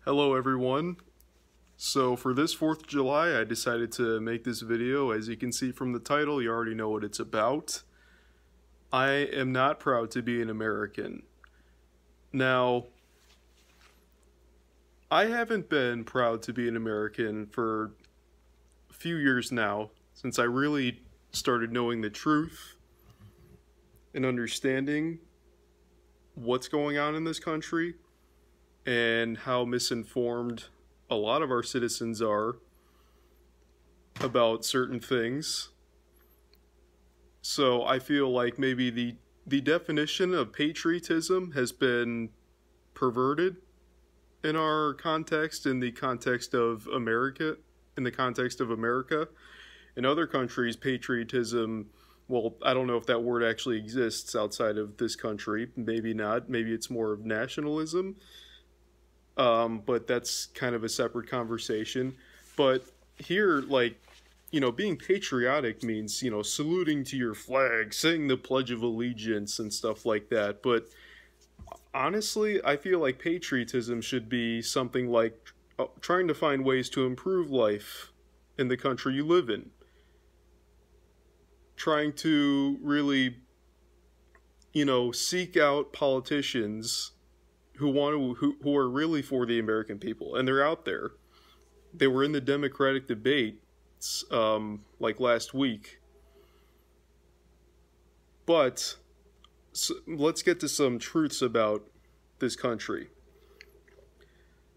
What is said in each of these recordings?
Hello everyone. So for this 4th of July, I decided to make this video. As you can see from the title, you already know what it's about. I am not proud to be an American. Now, I haven't been proud to be an American for a few years now, since I really started knowing the truth and understanding what's going on in this country and how misinformed a lot of our citizens are about certain things. So I feel like maybe the definition of patriotism has been perverted in our context, in the context of America, In other countries, patriotism, well, I don't know if that word actually exists outside of this country. Maybe not. Maybe it's more of nationalism. But that's kind of a separate conversation. But here, being patriotic means, saluting to your flag, saying the Pledge of Allegiance and stuff like that. But honestly, I feel like patriotism should be something like trying to find ways to improve life in the country you live in. Trying to really, seek out politicians who are really for the American people, and they're out there. They were in the Democratic debates last week. But let's get to some truths about this country.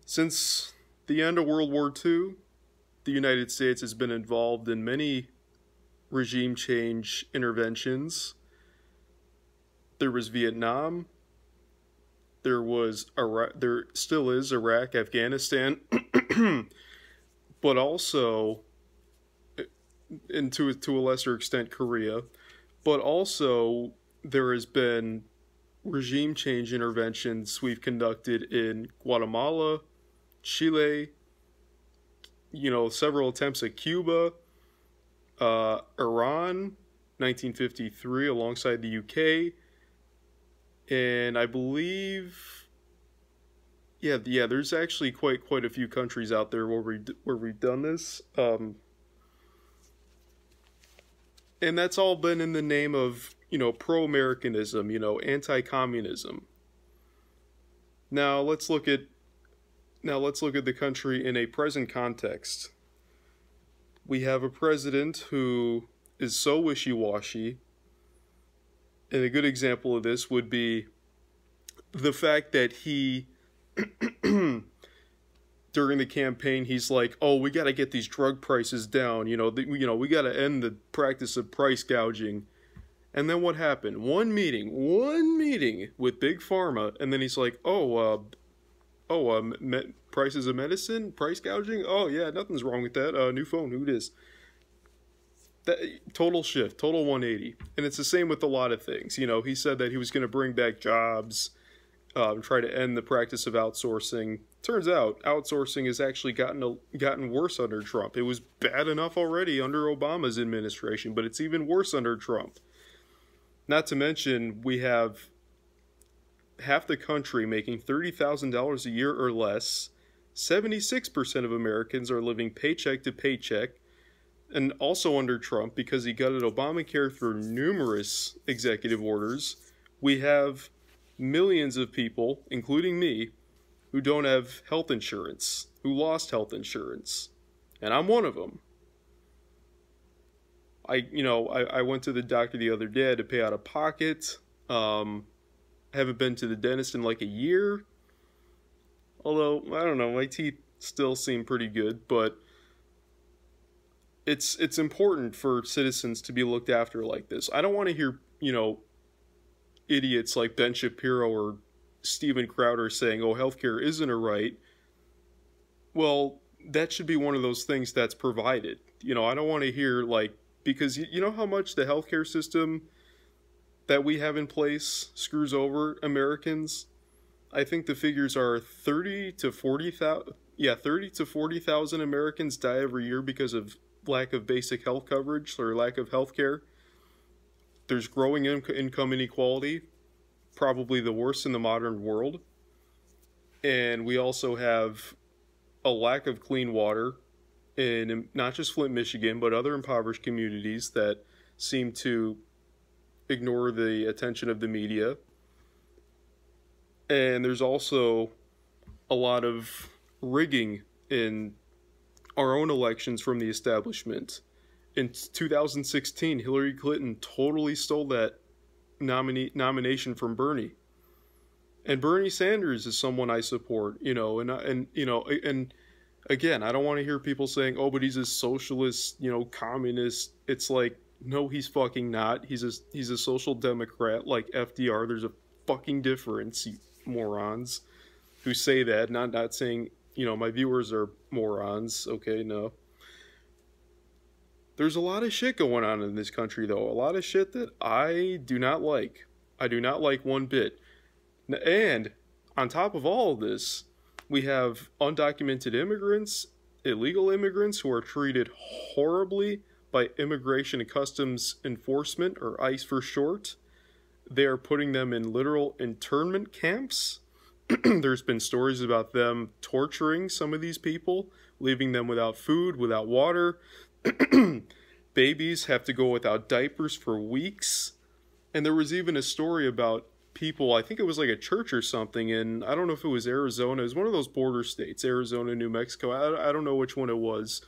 Since the end of World War II, the United States has been involved in many regime change interventions. There was Vietnam. There was Iraq, there still is Iraq, Afghanistan, but also, and to a lesser extent, Korea. But also, there has been regime change interventions we've conducted in Guatemala, Chile, several attempts at Cuba, Iran, 1953, alongside the UK. And I believe, there's actually quite a few countries out there where we've done this, and that's all been in the name of pro-Americanism, anti-communism. Now let's look at the country in a present context. We have a president who is so wishy-washy. And a good example of this would be the fact that he, during the campaign, he's like, "Oh, we got to get these drug prices down. We got to end the practice of price gouging." And then what happened? One meeting with Big Pharma, and then he's like, prices of medicine, price gouging. Oh yeah, nothing's wrong with that. New phone, who dis? That total shift, total 180. And it's the same with a lot of things. He said that he was going to bring back jobs, try to end the practice of outsourcing. Turns out outsourcing has actually gotten worse under Trump. It was bad enough already under Obama's administration, but it's even worse under Trump. Not to mention, we have half the country making $30,000 a year or less. 76% of Americans are living paycheck to paycheck. And also under Trump, because he gutted Obamacare through numerous executive orders, we have millions of people, including me, who don't have health insurance, who lost health insurance. And I'm one of them. I went to the doctor the other day to pay out of pocket. Haven't been to the dentist in like a year. Although, I don't know, my teeth still seem pretty good, but it's important for citizens to be looked after like this. I don't want to hear, idiots like Ben Shapiro or Steven Crowder saying, "Oh, healthcare isn't a right." Well, that should be one of those things that's provided. I don't want to hear because you know how much the healthcare system that we have in place screws over Americans? I think the figures are 30 to 40,000 Americans die every year because of lack of basic health coverage or lack of health care. There's growing income inequality, probably the worst in the modern world. And we also have a lack of clean water in not just Flint, Michigan, but other impoverished communities that seem to ignore the attention of the media. And there's also a lot of rigging in our own elections from the establishment. In 2016, Hillary Clinton totally stole that nomination from Bernie. And Bernie Sanders is someone I support, and again, I don't want to hear people saying, "Oh, but he's a socialist, communist." It's like, no, he's fucking not. He's a social democrat like FDR. There's a fucking difference, you morons who say that. Not saying, my viewers are morons. Okay, no. There's a lot of shit going on in this country, though. A lot of shit that I do not like. I do not like one bit. And on top of all of this, we have undocumented immigrants, illegal immigrants who are treated horribly by Immigration and Customs Enforcement, or ICE for short. They are putting them in literal internment camps. There's been stories about them torturing some of these people, leaving them without food, without water. Babies have to go without diapers for weeks. And there was even a story about people, I think it was like a church or something, and I don't know if it was Arizona. It was one of those border states, Arizona, New Mexico. I don't know which one it was.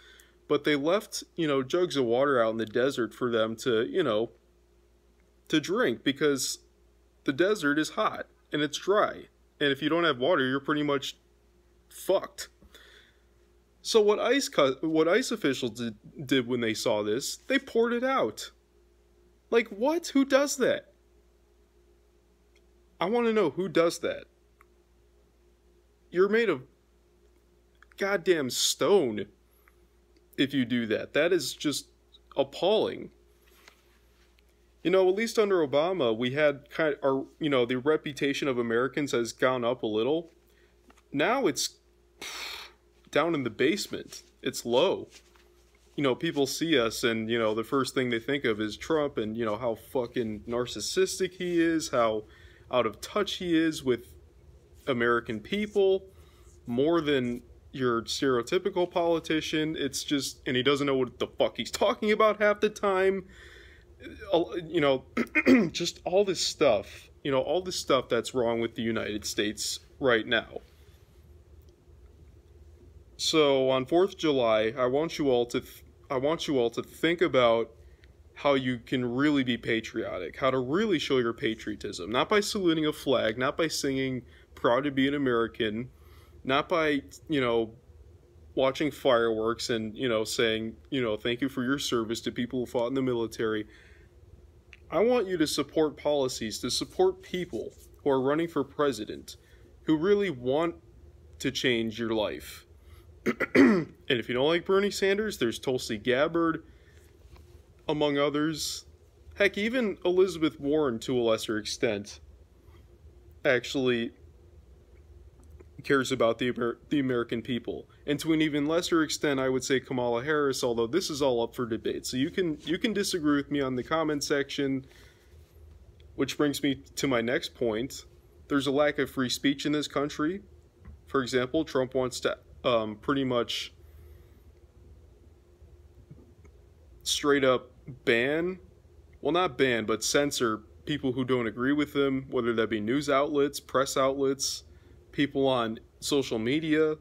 But they left, jugs of water out in the desert for them to, to drink, because the desert is hot and it's dry. And if you don't have water, you're pretty much fucked. So what ICE officials did when they saw this, they poured it out. Like, what? Who does that? I want to know who does that. You're made of goddamn stone if you do that. That is just appalling. At least under Obama, we had the reputation of Americans has gone up a little. Now it's down in the basement. It's low. People see us and, the first thing they think of is Trump and, how fucking narcissistic he is, how out of touch he is with American people, more than your stereotypical politician. It's just, and he doesn't know what the fuck he's talking about half the time. Just all this stuff, all this stuff that's wrong with the United States right now. So on 4th of July, I want you all to think about how you can really be patriotic, how to really show your patriotism, not by saluting a flag, not by singing "Proud to be an American," not by, watching fireworks and, saying, thank you for your service to people who fought in the military. I want you to support policies, to support people who are running for president, who really want to change your life. And if you don't like Bernie Sanders, there's Tulsi Gabbard, among others. Heck, even Elizabeth Warren, to a lesser extent, actually cares about the American people. And to an even lesser extent, I would say Kamala Harris, although this is all up for debate. So you can disagree with me on the comment section, which brings me to my next point. There's a lack of free speech in this country. For example, Trump wants to pretty much straight up not ban, but censor people who don't agree with him, whether that be news outlets, press outlets, people on social media.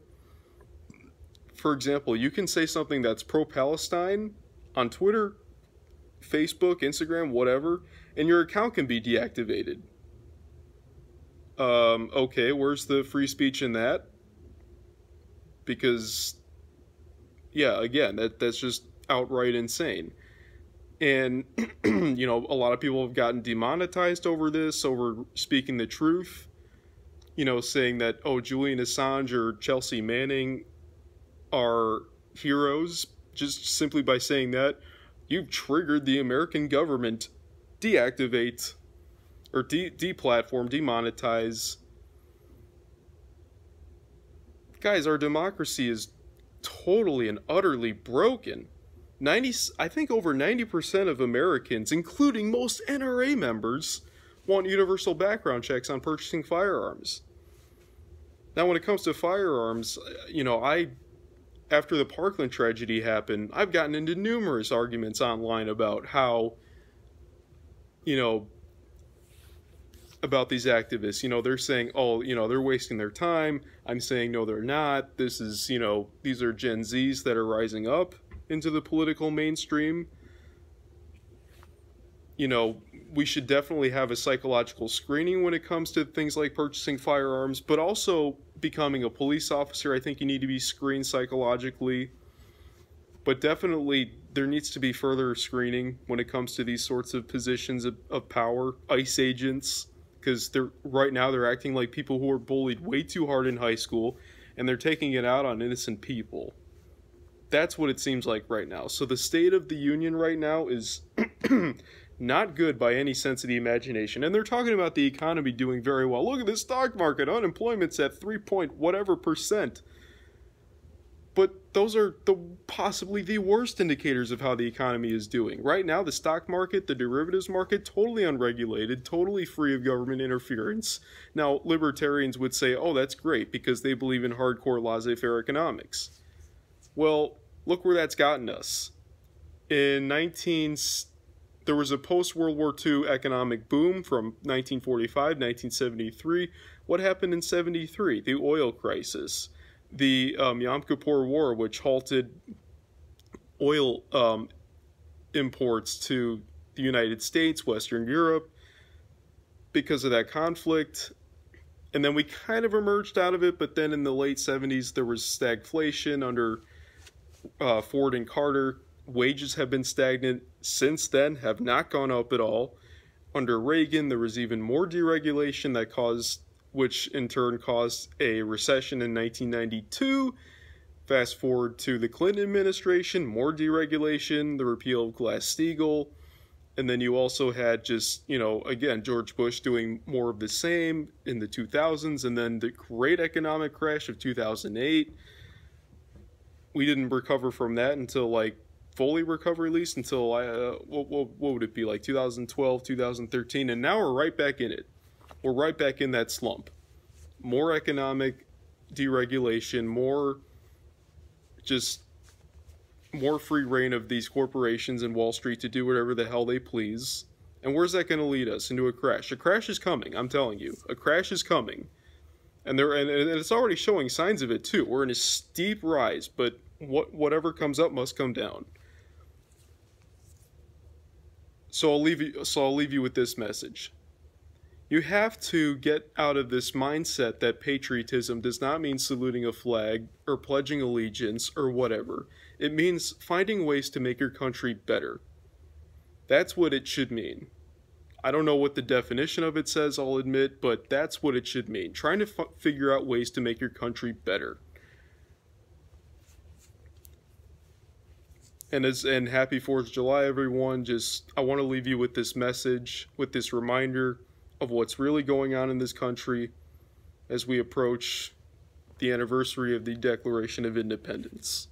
For example, you can say something that's pro-Palestine on Twitter, Facebook, Instagram, whatever, and your account can be deactivated. Okay, where's the free speech in that? Because, yeah, again, that's just outright insane. And, a lot of people have gotten demonetized over this, over speaking the truth. Saying that, oh, Julian Assange or Chelsea Manning are heroes, just simply by saying that. You've triggered the American government. Deactivate. Or deplatform, demonetize. Guys, our democracy is totally and utterly broken. I think over 90% of Americans, including most NRA members, want universal background checks on purchasing firearms. Now, when it comes to firearms, I after the Parkland tragedy happened, I've gotten into numerous arguments online about how, you know, about these activists. You know, they're saying, oh, you know, they're wasting their time. I'm saying, no, they're not. This is, you know, these are Gen Zs that are rising up into the political mainstream. You know, we should definitely have a psychological screening when it comes to things like purchasing firearms, but also becoming a police officer. I think you need to be screened psychologically. But definitely there needs to be further screening when it comes to these sorts of positions of power. ICE agents, because right now they're acting like people who were bullied way too hard in high school, and they're taking it out on innocent people. That's what it seems like right now. So the state of the union right now is not good by any sense of the imagination. And they're talking about the economy doing very well. Look at the stock market. Unemployment's at 3 point whatever %. But those are possibly the worst indicators of how the economy is doing. Right now, the stock market, the derivatives market, totally unregulated, totally free of government interference. Now, libertarians would say, oh, that's great, because they believe in hardcore laissez-faire economics. Well, look where that's gotten us. There was a post-World War II economic boom from 1945, 1973. What happened in 73? The oil crisis. The Yom Kippur War, which halted oil imports to the United States, Western Europe, because of that conflict. And then we kind of emerged out of it, but then in the late 70s, there was stagflation under Ford and Carter. Wages have been stagnant since then, have not gone up at all. Under Reagan, there was even more deregulation which in turn caused a recession in 1992. Fast forward to the Clinton administration, more deregulation, the repeal of Glass-Steagall, and then you also had just, you know, again, George Bush doing more of the same in the 2000s, and then the great economic crash of 2008. We didn't recover from that until, like, fully recover at least until, what would it be, like 2012, 2013, and now we're right back in it. We're right back in that slump. More economic deregulation, more free reign of these corporations and Wall Street to do whatever the hell they please. And where's that going to lead us? Into a crash. A crash is coming, I'm telling you. A crash is coming. And it's already showing signs of it too. We're in a steep rise, but whatever comes up must come down. So I'll leave you with this message. You have to get out of this mindset that patriotism does not mean saluting a flag or pledging allegiance or whatever. It means finding ways to make your country better. That's what it should mean. I don't know what the definition of it says, I'll admit, but that's what it should mean. Trying to figure out ways to make your country better. And happy 4th of July, everyone. I want to leave you with this message, with this reminder of what's really going on in this country as we approach the anniversary of the Declaration of Independence.